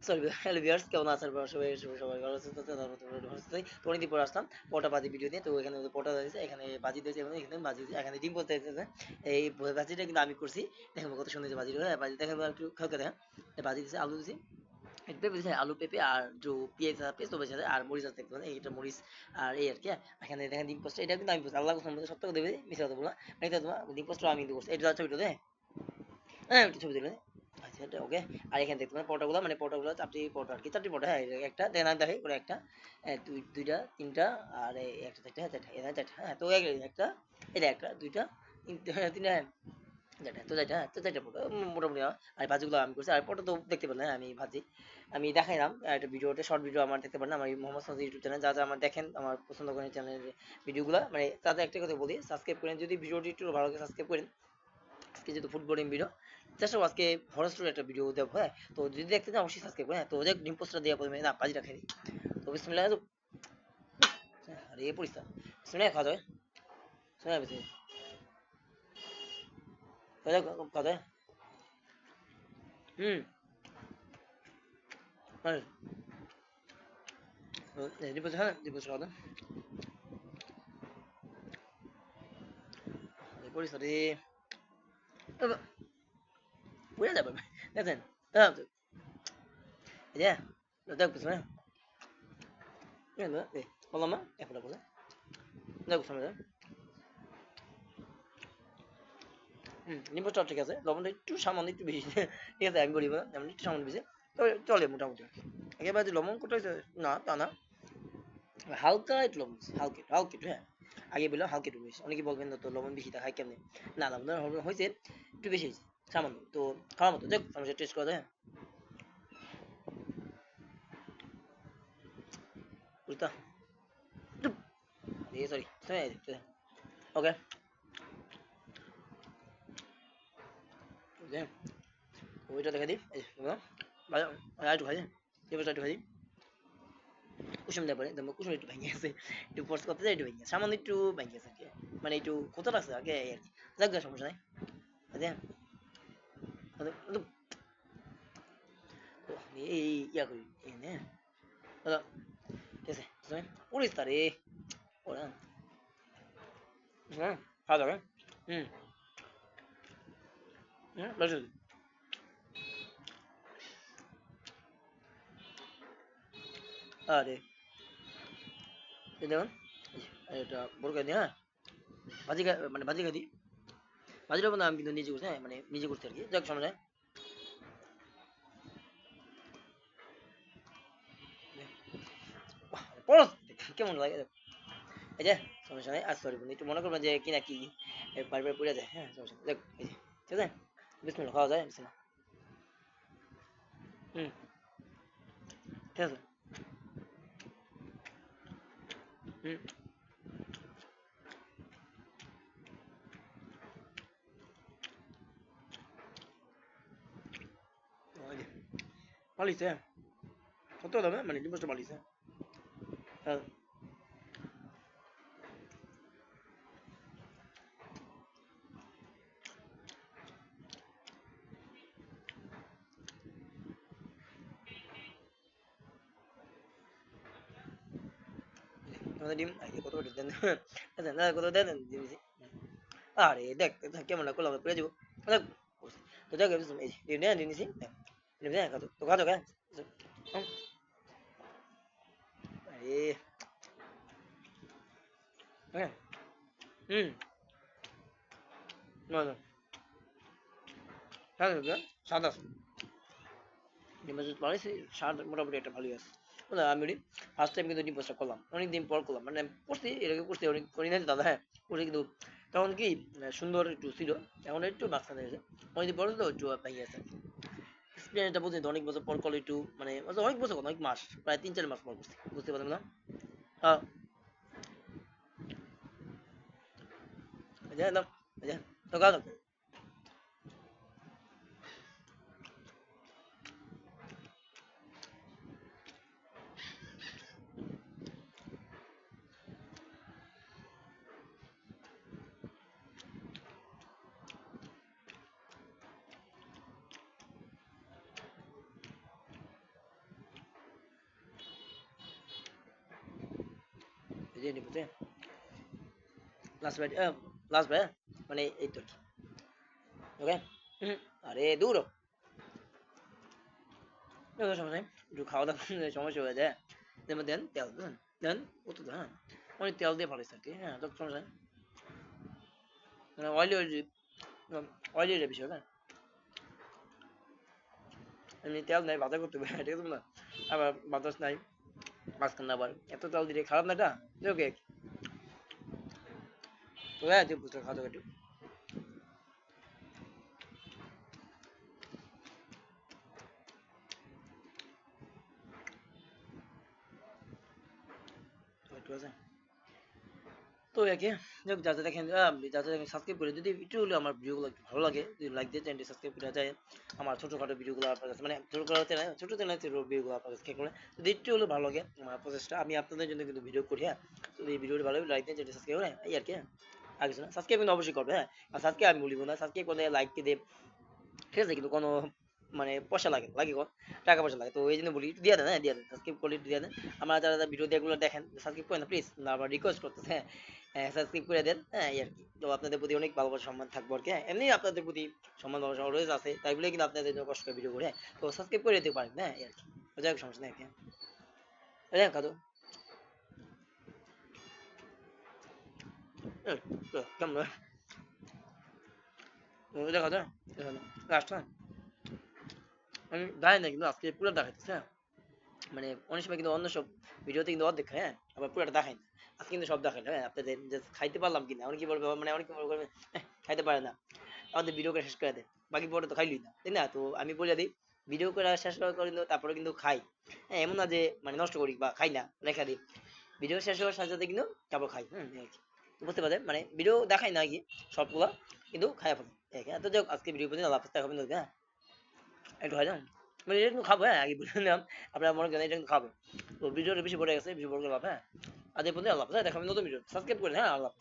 Sorry hello viewers, কেমন আছেন আপনারা? সবাই সবাই ভালো আছেন তো? তো অনেকদিন পর আসলাম পটা বাজি ভিডিও নিয়ে। তো এখানে পটা দিয়েছে, এখানে বাজি দিয়েছে এবং এখানে বাজি দিয়েছে, এখানে ডিম পোস্ট দিয়েছে। এই বাজিটা কিন্তু আমি করছি। দেখেন কত সুন্দর যে বাজি, হ্যাঁ বাজি দেখেন একটু খেলকে দেখেন। বাজি দিয়েছে, আলু দিয়েছি, পেঁপে দিয়েছে, আলু পেঁপে আর যে পেঁয়াজ পেস্ট বেঁচে আর মরিচ আছে দেখতে পারেন, এইটা মরিচ আর এই আর কি। এখানে দেখেন ডিম পোস্ট, এটা কিন্তু আমি বলছি আল্লাহ কসম সত্য কথা দেবে মিশে কথা বলা মানে তোমার ডিম পোস্ট আমি কিন্তু করছি। এটা ছবিটা দেয়, হ্যাঁ একটু ছবি দিলে। আচ্ছা এটা ওকে। আর এখানে দেখতে পারেন পরোটাগুলো, মানে পরোটাগুলো চারটি পরোটা আর কি, চারটি পরোটা, হ্যাঁ একটা দেন আমি দেখি করে একটা, দুইটা তিনটা আর একটা চারটা, হ্যাঁ চারটা, এখানে চারটা, হ্যাঁ তো একটা, এটা একটা দুইটা তিনটা, হ্যাঁ তিনটা, হ্যাঁ চারটা, তো চারটা, হ্যাঁ তো চারটা পরোটা মোটামুটি আমার। আর ভাজিগুলো আমি করছি, আর পরোটা তো দেখতে পেলেন, হ্যাঁ আমি ভাজি আমি দেখাইলাম একটা ভিডিওতে, শর্ট ভিডিও আমার দেখতে পারেন আমার মোহাম্মদ সাউদ ইউটিউব চ্যানেল, যা যা আমার দেখেন আমার পছন্দ করেন চ্যানেলের ভিডিওগুলো, মানে তাদের একটা কথা বলি সাবস্ক্রাইব করেন, যদি ভিডিওটি একটু ভালো লাগে সাবস্ক্রাইব করেন। আজকে যেহেতু ফুটবলিং ভিডিও, চেষ্টা করবো আজকে হরর স্টোরি একটা ভিডিও দেবো, হ্যাঁ তো যদি দেখতে চান অবশ্যই সাবস্ক্রাইব করে, হ্যাঁ তো দেখ ডিম পোস্টটা দেওয়া প্রথমে না পাজি রাখেনি, তো বিসমিল্লাহ তো, আরে এ পরিস্থিতি বিসমিল্লাহ খাওয়া যাবে, শোনা যাবে খাওয়া যাবে, হুম মানে ডিম পোস্ট, হ্যাঁ ডিম পোস্ট খাওয়া দাও, এই পরিস্থিতি বুঝে যাবে দেখেন, হ্যাঁ এই যে দেখ পিছনে বললাম না এখন বলে দেখ সামনে, নিম্বুটা ঠিক আছে, লবণটা একটু সামান্য একটু বেশি ঠিক আছে, আমি বলি না যেমন একটু সামান্য বেশি, তো চলে মোটামুটি। একেবারে যে লবণ কোথায় না তা না, হালকা একটু লবণ দিছি, হালকা একটু, হালকা একটু, হ্যাঁ আগে বললাম হালকা একটু বেশি, অনেকে বলবেন না তো লবণ বেশি খাই কেমনি, না লবণ হয়েছে একটু বেশি হয়েছে সামান্য, তো খাওয়ার মতো দেখ আমি টেস্ট করা যায়, বুঝতা সরি ওকে ওইটা দেখা দিই, এই আর একটু খাই, একটু খাই কুসুম দেওয়ার পরে দেখবো কুসুম একটু ভেঙে গেছে, একটু ফোর্স করতে যাই একটু ভেঙে গেছে, সামান্য একটু ভেঙে গেছে আর কি, মানে একটু কোথা লাগছে আগে আর কি, যাক গে, সমস্যা নাই, বুঝলে? এই ইয়া করি এই নে দাদা, ঠিক আছে তুমি উড়িস তারে ওরা, হ্যাঁ খাওয়া যাবে, হুম হুম বেশ, আরে এই দেখুন এটা বড় করে দিই, হ্যাঁ ভাজি মানে ভাজি খাই দিই, ভাজিটা বন্ধু আমি কিন্তু নিজে করছি, হ্যাঁ মানে নিজে করছি আর কি, যাক সমস্যা নাই, পড়স কেমন লাগে এই যে, সমস্যা নেই আর সরি বন্ধু একটু মনে করবেন যে কি না কি বারবার পড়ে যায়, হ্যাঁ সমস্যা নেই, দেখ এই যে ঠিক আছে, বিসমিল্লাহ খাওয়া যায় বিসমিল্লাহ, হুম ঠিক আছে, হুম ওই যে ভালো হয়েছে, সত্য কথা মানে জিনিসটা ভালো হয়েছে, হ্যাঁ আমাদের ডিম কত দেন দেন দাদা কত দেন ডিম দিছি, আরে দেখ দেখ কেমন না করলাম পড়ে যাবো, দেখ তো দেখ এই ডিম দেন ডিম দিছি, ডিম দেন কত তো কত কেন, আরে হ্যাঁ হুম না না সাদা সাদা ডিমের জুস বানাইছি, স্বাদ মোটামুটি একটা ভালোই আছে, বুঝলা আমি ফার্স্ট টাইম কিন্তু ডিম পোস্টটা করলাম, অনেকদিন পর করলাম, মানে করছি এর আগে করছি অনেক করি না দাদা, হ্যাঁ করছি কিন্তু তখন কি সুন্দর একটু ছিল, এখন একটু বাচ্চা হয়েছে, অনেকদিন পর তো একটু ভেঙে গেছে, এক্সপিরিয়েন্সটা বুঝলি তো, অনেক বছর পর করলে একটু মানে অনেক বছর অনেক মাস, প্রায় 3-4 মাস পর করছি, বুঝতে পারলাম না, হ্যাঁ এই যে একদম এই যে তো গাছ দিয়ে নিব যে লাস্ট বাইট লাস্ট ভাই মানে এই তো ওকে আরে দূর হ। সমস্যা নেই একটু খাওয়া দাওয়া সমস্যা হয়ে যায় যেমন দেন তেল দেন দেন কত দেন অনেক তেল দিয়ে ভালো আর কি হ্যাঁ তো সমস্যা নেই মানে অয়েলি অয়েলি অয়েলি এর বিষয় হ্যাঁ এমনি তেল নাই ভাজা করতে হবে ঠিক আছে না আবার বাতাস নাই মাঝখানে আবার এত তেল দিলে খারাপ না এটা ওকে তো হ্যাঁ তুই বুঝতে খাওয়া দাওয়া একটু একটু আছে তো একে যাক যাতে দেখেন যাতে দেখেন সাবস্ক্রাইব করে যদি একটু হলেও আমার ভিডিওগুলো একটু ভালো লাগে যদি লাইক দিয়ে চ্যানেলটি সাবস্ক্রাইব করে যায় আমার ছোটখাটো ভিডিওগুলো আপনার কাছে মানে ছোট চ্যানেল ভিডিওগুলো আপনার কাছে করে যদি একটু হলেও ভালো লাগে আমার প্রচেষ্টা আমি আপনাদের জন্য কিন্তু ভিডিও করি হ্যাঁ যদি এই ভিডিওটি ভালো লাগে লাইক দিয়ে চ্যানেলটি সাবস্ক্রাইব করে এই আর কি হ্যাঁ আর কিছু না সাবস্ক্রাইব কিন্তু অবশ্যই করবে হ্যাঁ আর সাবস্ক্রাইব আমি বলবো না সাবস্ক্রাইব করে লাইক দিয়ে ঠিক আছে কিন্তু কোনো মানে পয়সা লাগে লাগে কোন টাকা পয়সা লাগে তো এই জন্য বলি দিয়ে দেন হ্যাঁ দিয়ে দেন সাবস্ক্রাইব করলে দিয়ে দেন আমার যারা ভিডিও যেগুলো দেখেন সাবস্ক্রাইব করেন না প্লিজ না আবার রিকোয়েস্ট করতেছে হ্যাঁ সাবস্ক্রাইব করে দেন হ্যাঁ এই আর কি তো আপনাদের প্রতি অনেক ভালোবাসা সম্মান থাকবো আর কি হ্যাঁ এমনি আপনাদের প্রতি সম্মান ভালোবাসা অলওয়েজ আছে তাই বলে কিন্তু আপনাদের জন্য কষ্ট করে ভিডিও করে হ্যাঁ তো সাবস্ক্রাইব করে দিতে পারেন হ্যাঁ এই আর কি যাই হোক সমস্যা নেই হ্যাঁ কাদো কেমন দেখা যায় লাস্ট হ্যাঁ আমি জানি না কিন্তু আজকে পুরো দেখাইতেছে হ্যাঁ মানে অনেক সময় কিন্তু অন্য সব ভিডিওতে কিন্তু অর্ধেক খায় হ্যাঁ আবার পুরোটা দেখায় না আজকে কিন্তু সব দেখায় হ্যাঁ আপনাদের যে খাইতে পারলাম কিনা অনেকে বলবে মানে অনেকে বলবে খাইতে পারে না আমাদের ভিডিও করে শেষ করে দেয় বাকি পরে তো খাইলই না তাই না তো আমি বলে দিই ভিডিও করে শেষ করে কিন্তু তারপরে কিন্তু খাই হ্যাঁ এমন না যে মানে নষ্ট করি বা খাই না রেখা দিই ভিডিও শেষ হওয়ার সাথে সাথে কিন্তু তারপর খাই এই আর কি। বুঝতে পারছেন মানে ভিডিও দেখাই না কি সবগুলা কিন্তু খাই ফেলি তো যাই হোক, আজকে ভিডিও পর্যন্ত আল্লাহ হাফেজ দেখা হবে হ্যাঁ একটু হয় না মানে এটা কিন্তু খাবো হ্যাঁ আগে বলে নিলাম আপনারা মনে করেন এটা কিন্তু খাবো তো ভিডিওটা বেশি বড় গেছে বেশি বড় গেলাম হ্যাঁ আজ এই পর্যন্ত আল্লাহ হাফেজ দেখা হবে নতুন ভিডিও সাবস্ক্রাইব করে হ্যাঁ আল্লাহ হাফেজ।